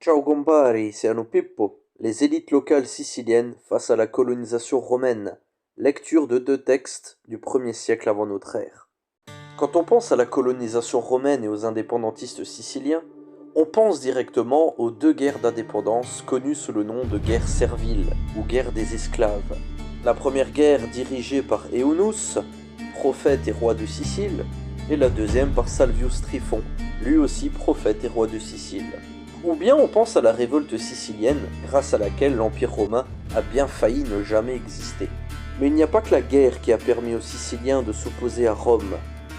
Ciao compari, siamo Pippo. Les élites locales siciliennes face à la colonisation romaine. Lecture de deux textes du 1er siècle avant notre ère. Quand on pense à la colonisation romaine et aux indépendantistes siciliens, on pense directement aux deux guerres d'indépendance connues sous le nom de guerre servile ou guerre des esclaves. La première guerre dirigée par Eunus, prophète et roi de Sicile, et la deuxième par Salvius Tryphon, lui aussi prophète et roi de Sicile. Ou bien on pense à la révolte sicilienne, grâce à laquelle l'Empire romain a bien failli ne jamais exister. Mais il n'y a pas que la guerre qui a permis aux Siciliens de s'opposer à Rome.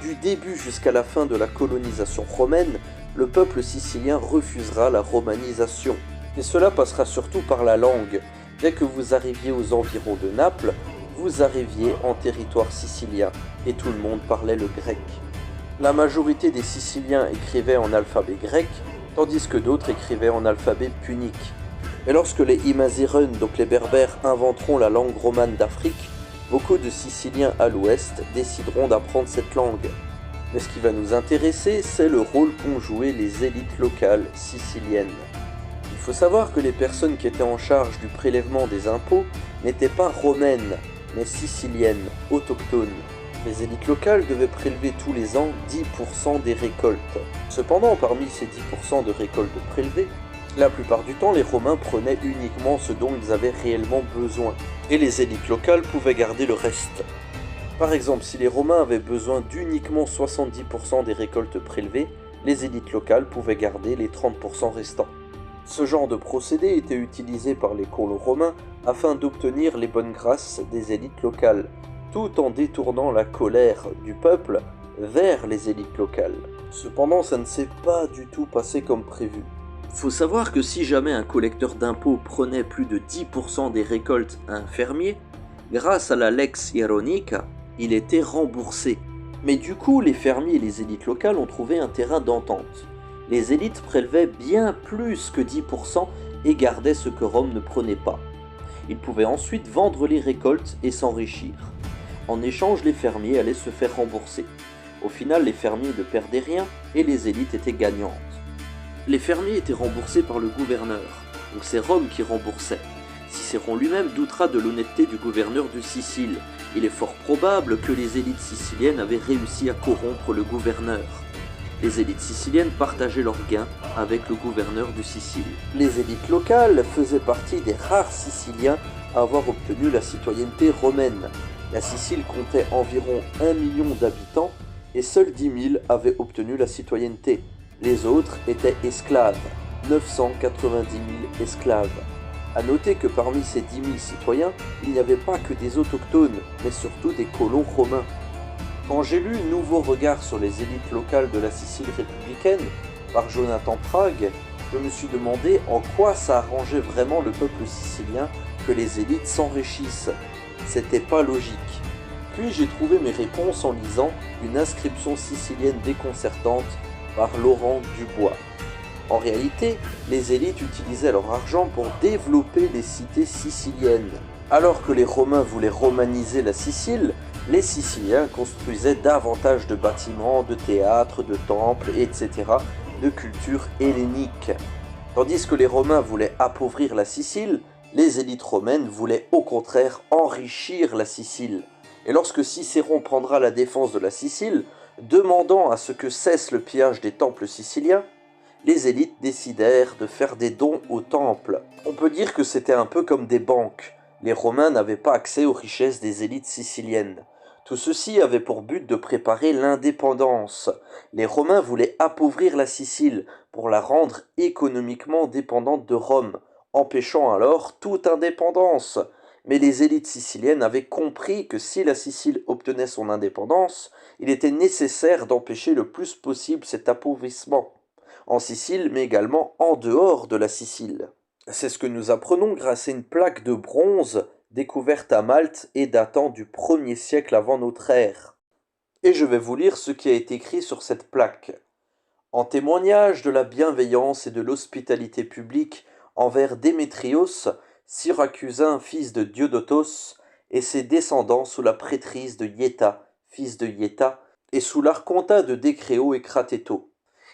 Du début jusqu'à la fin de la colonisation romaine, le peuple sicilien refusera la romanisation. Et cela passera surtout par la langue. Dès que vous arriviez aux environs de Naples, vous arriviez en territoire sicilien, et tout le monde parlait le grec. La majorité des Siciliens écrivaient en alphabet grec, tandis que d'autres écrivaient en alphabet punique. Et lorsque les Imazirun, donc les Berbères, inventeront la langue romane d'Afrique, beaucoup de Siciliens à l'ouest décideront d'apprendre cette langue. Mais ce qui va nous intéresser, c'est le rôle qu'ont joué les élites locales siciliennes. Il faut savoir que les personnes qui étaient en charge du prélèvement des impôts n'étaient pas romaines, mais siciliennes, autochtones. Les élites locales devaient prélever tous les ans 10% des récoltes. Cependant, parmi ces 10% de récoltes prélevées, la plupart du temps, les Romains prenaient uniquement ce dont ils avaient réellement besoin, et les élites locales pouvaient garder le reste. Par exemple, si les Romains avaient besoin d'uniquement 70% des récoltes prélevées, les élites locales pouvaient garder les 30% restants. Ce genre de procédé était utilisé par les colons romains afin d'obtenir les bonnes grâces des élites locales, tout en détournant la colère du peuple vers les élites locales. Cependant, ça ne s'est pas du tout passé comme prévu. Faut savoir que si jamais un collecteur d'impôts prenait plus de 10% des récoltes à un fermier, grâce à la Lex Ieronica, il était remboursé. Mais du coup, les fermiers et les élites locales ont trouvé un terrain d'entente. Les élites prélevaient bien plus que 10% et gardaient ce que Rome ne prenait pas. Ils pouvaient ensuite vendre les récoltes et s'enrichir. En échange, les fermiers allaient se faire rembourser. Au final, les fermiers ne perdaient rien et les élites étaient gagnantes. Les fermiers étaient remboursés par le gouverneur, donc c'est Rome qui remboursait. Cicéron lui-même doutera de l'honnêteté du gouverneur de Sicile. Il est fort probable que les élites siciliennes avaient réussi à corrompre le gouverneur. Les élites siciliennes partageaient leurs gains avec le gouverneur de Sicile. Les élites locales faisaient partie des rares Siciliens à avoir obtenu la citoyenneté romaine. La Sicile comptait environ 1 million d'habitants et seuls 10 000 avaient obtenu la citoyenneté. Les autres étaient esclaves, 990 000 esclaves. A noter que parmi ces 10 000 citoyens, il n'y avait pas que des autochtones, mais surtout des colons romains. Quand j'ai lu Nouveau regard sur les élites locales de la Sicile républicaine, par Jonathan Prague, je me suis demandé en quoi ça arrangeait vraiment le peuple sicilien que les élites s'enrichissent. C'était pas logique. Puis j'ai trouvé mes réponses en lisant une inscription sicilienne déconcertante par Laurent Dubois. En réalité, les élites utilisaient leur argent pour développer les cités siciliennes. Alors que les Romains voulaient romaniser la Sicile, les Siciliens construisaient davantage de bâtiments, de théâtres, de temples, etc., de culture hellénique. Tandis que les Romains voulaient appauvrir la Sicile, les élites romaines voulaient au contraire enrichir la Sicile. Et lorsque Cicéron prendra la défense de la Sicile, demandant à ce que cesse le pillage des temples siciliens, les élites décidèrent de faire des dons aux temples. On peut dire que c'était un peu comme des banques. Les Romains n'avaient pas accès aux richesses des élites siciliennes. Tout ceci avait pour but de préparer l'indépendance. Les Romains voulaient appauvrir la Sicile pour la rendre économiquement dépendante de Rome, empêchant alors toute indépendance. Mais les élites siciliennes avaient compris que si la Sicile obtenait son indépendance, il était nécessaire d'empêcher le plus possible cet appauvrissement, en Sicile mais également en dehors de la Sicile. C'est ce que nous apprenons grâce à une plaque de bronze découverte à Malte et datant du 1er siècle avant notre ère. Et je vais vous lire ce qui a été écrit sur cette plaque. En témoignage de la bienveillance et de l'hospitalité publique envers Démétrios, Syracusain fils de Diodotos, et ses descendants sous la prêtrise de Iéta, fils de Iéta, et sous l'archontat de Décréo et Cratéto.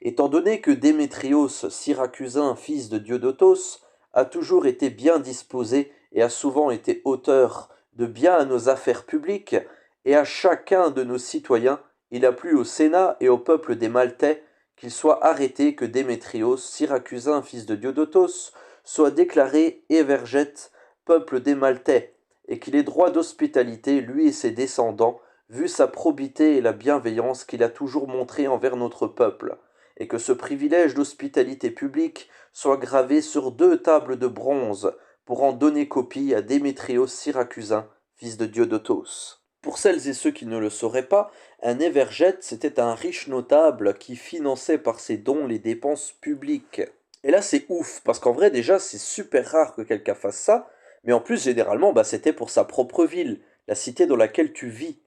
étant donné que Démétrios, syracusain, fils de Diodotos, a toujours été bien disposé et a souvent été auteur de bien à nos affaires publiques, et à chacun de nos citoyens, il a plu au Sénat et au peuple des Maltais qu'il soit arrêté que Démétrios, syracusain, fils de Diodotos, soit déclaré évergète, peuple des Maltais, et qu'il ait droit d'hospitalité, lui et ses descendants, vu sa probité et la bienveillance qu'il a toujours montrée envers notre peuple, et que ce privilège d'hospitalité publique soit gravé sur 2 tables de bronze, pour en donner copie à Démétrios syracusain, fils de Diodotos. Pour celles et ceux qui ne le sauraient pas, un évergète, c'était un riche notable qui finançait par ses dons les dépenses publiques. Et là, c'est ouf, parce qu'en vrai, déjà, c'est super rare que quelqu'un fasse ça, mais en plus, généralement, c'était pour sa propre ville, la cité dans laquelle tu vis.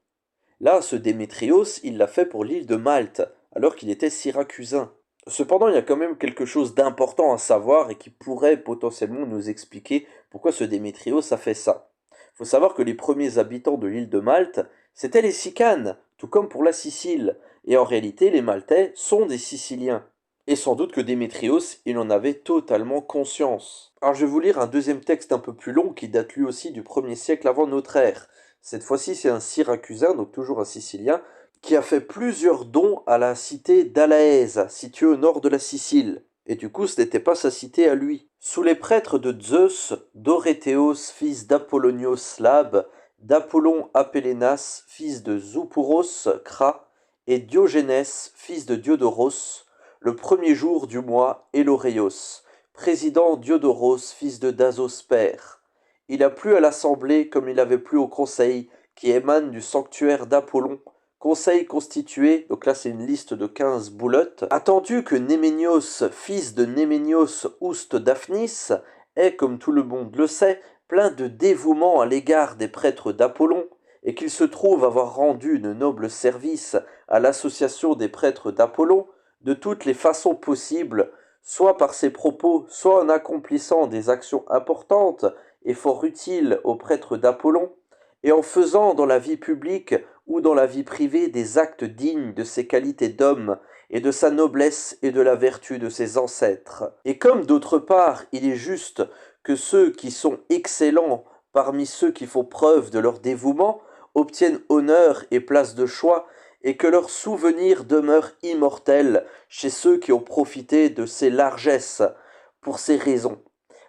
Là, ce Démétrios, il l'a fait pour l'île de Malte, alors qu'il était syracusain. Cependant, il y a quand même quelque chose d'important à savoir et qui pourrait potentiellement nous expliquer pourquoi ce Démétrios a fait ça. Il faut savoir que les premiers habitants de l'île de Malte, c'étaient les Sicanes, tout comme pour la Sicile, et en réalité, les Maltais sont des Siciliens. Et sans doute que Démétrios, il en avait totalement conscience. Alors je vais vous lire un deuxième texte un peu plus long qui date lui aussi du 1er siècle avant notre ère. Cette fois-ci, c'est un syracusain, donc toujours un Sicilien, qui a fait plusieurs dons à la cité d'Alaèse, située au nord de la Sicile. Et du coup, ce n'était pas sa cité à lui. Sous les prêtres de Zeus, Doréthéos, fils d'Apollonios Slab, d'Apollon Apellénas, fils de Zoupouros Cra, et Diogénès, fils de Diodoros, le premier jour du mois Éloréos, président Diodoros, fils de Dasos père. Il a plu à l'assemblée comme il avait plu au conseil qui émane du sanctuaire d'Apollon, conseil constitué, donc là c'est une liste de 15 boulottes, attendu que Néménios, fils de Néménios Ouste Daphnis, est, comme tout le monde le sait, plein de dévouement à l'égard des prêtres d'Apollon, et qu'il se trouve avoir rendu de nobles services à l'association des prêtres d'Apollon, de toutes les façons possibles, soit par ses propos, soit en accomplissant des actions importantes et fort utiles aux prêtres d'Apollon, et en faisant dans la vie publique ou dans la vie privée des actes dignes de ses qualités d'homme et de sa noblesse et de la vertu de ses ancêtres. Et comme d'autre part il est juste que ceux qui sont excellents parmi ceux qui font preuve de leur dévouement obtiennent honneur et place de choix, et que leur souvenir demeure immortel chez ceux qui ont profité de ces largesses. Pour ces raisons,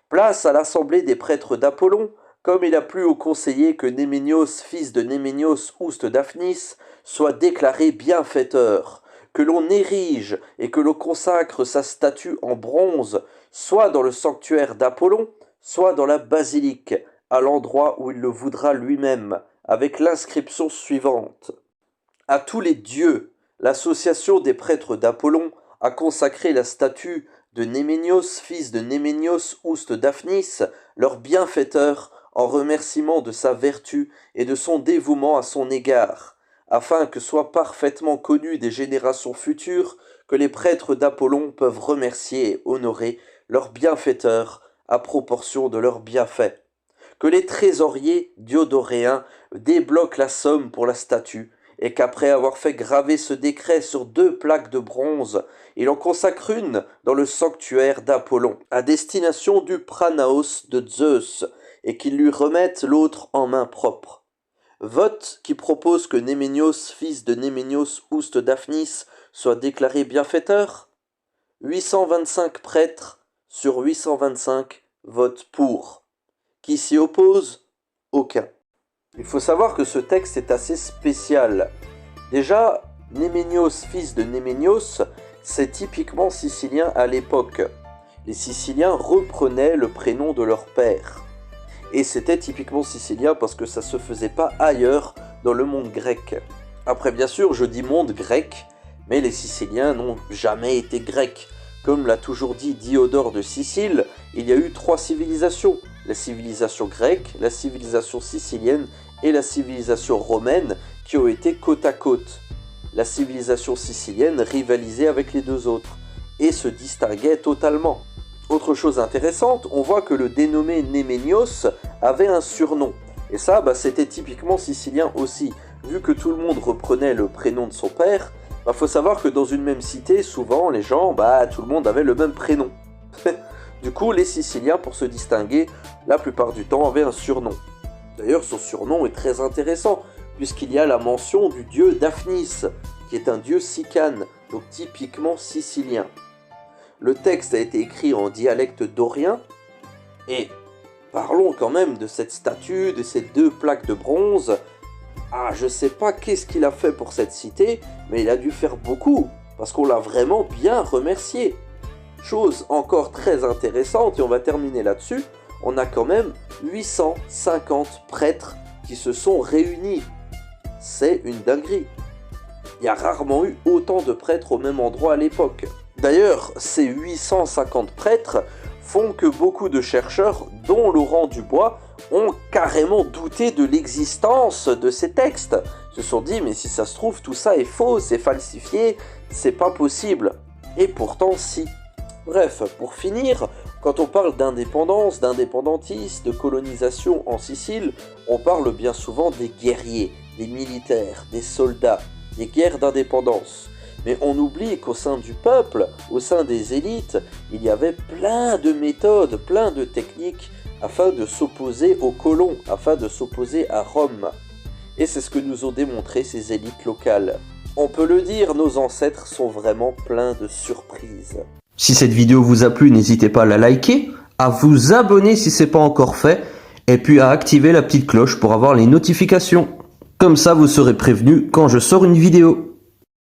place à l'assemblée des prêtres d'Apollon, comme il a plu au conseiller que Néménios, fils de Néménios Ouste Daphnis, soit déclaré bienfaiteur, que l'on érige et que l'on consacre sa statue en bronze, soit dans le sanctuaire d'Apollon, soit dans la basilique, à l'endroit où il le voudra lui-même, avec l'inscription suivante. À tous les dieux, l'association des prêtres d'Apollon a consacré la statue de Néménios, fils de Néménios Ouste Daphnis, leur bienfaiteur, en remerciement de sa vertu et de son dévouement à son égard, afin que soit parfaitement connu des générations futures que les prêtres d'Apollon peuvent remercier et honorer leur bienfaiteur à proportion de leurs bienfaits. Que les trésoriers diodoréens débloquent la somme pour la statue, et qu'après avoir fait graver ce décret sur 2 plaques de bronze, il en consacre une dans le sanctuaire d'Apollon, à destination du Pranaos de Zeus, et qu'il lui remette l'autre en main propre. Vote qui propose que Néménios, fils de Néménios Ouste Daphnis, soit déclaré bienfaiteur. 825 prêtres sur 825 votent pour. Qui s'y oppose? Aucun. Il faut savoir que ce texte est assez spécial. Déjà, Néménios, fils de Néménios, c'est typiquement sicilien à l'époque. Les Siciliens reprenaient le prénom de leur père. Et c'était typiquement sicilien parce que ça se faisait pas ailleurs dans le monde grec. Après, bien sûr, je dis monde grec, mais les Siciliens n'ont jamais été grecs. Comme l'a toujours dit Diodore de Sicile, il y a eu 3 civilisations. La civilisation grecque, la civilisation sicilienne et la civilisation romaine qui ont été côte à côte. La civilisation sicilienne rivalisait avec les 2 autres et se distinguait totalement. Autre chose intéressante, on voit que le dénommé Néménios avait un surnom. Et ça, c'était typiquement sicilien aussi. Vu que tout le monde reprenait le prénom de son père, Faut savoir que dans une même cité, souvent les gens, tout le monde avait le même prénom. Du coup, les Siciliens, pour se distinguer, la plupart du temps avaient un surnom. D'ailleurs, son surnom est très intéressant, puisqu'il y a la mention du dieu Daphnis, qui est un dieu sicane, donc typiquement sicilien. Le texte a été écrit en dialecte dorien, et parlons quand même de cette statue, de ces 2 plaques de bronze. Je sais pas qu'est-ce qu'il a fait pour cette cité, mais il a dû faire beaucoup, parce qu'on l'a vraiment bien remercié. Chose encore très intéressante, et on va terminer là-dessus, on a quand même 850 prêtres qui se sont réunis. C'est une dinguerie. Il y a rarement eu autant de prêtres au même endroit à l'époque. D'ailleurs, ces 850 prêtres font que beaucoup de chercheurs, dont Laurent Dubois, ont carrément douté de l'existence de ces textes. Ils se sont dit, mais si ça se trouve, tout ça est faux, c'est falsifié, c'est pas possible. Et pourtant, si. Bref, pour finir, quand on parle d'indépendance, d'indépendantisme, de colonisation en Sicile, on parle bien souvent des guerriers, des militaires, des soldats, des guerres d'indépendance. Mais on oublie qu'au sein du peuple, au sein des élites, il y avait plein de méthodes, plein de techniques afin de s'opposer aux colons, afin de s'opposer à Rome. Et c'est ce que nous ont démontré ces élites locales. On peut le dire, nos ancêtres sont vraiment pleins de surprises. Si cette vidéo vous a plu, n'hésitez pas à la liker, à vous abonner si ce n'est pas encore fait, et puis à activer la petite cloche pour avoir les notifications. Comme ça, vous serez prévenu quand je sors une vidéo.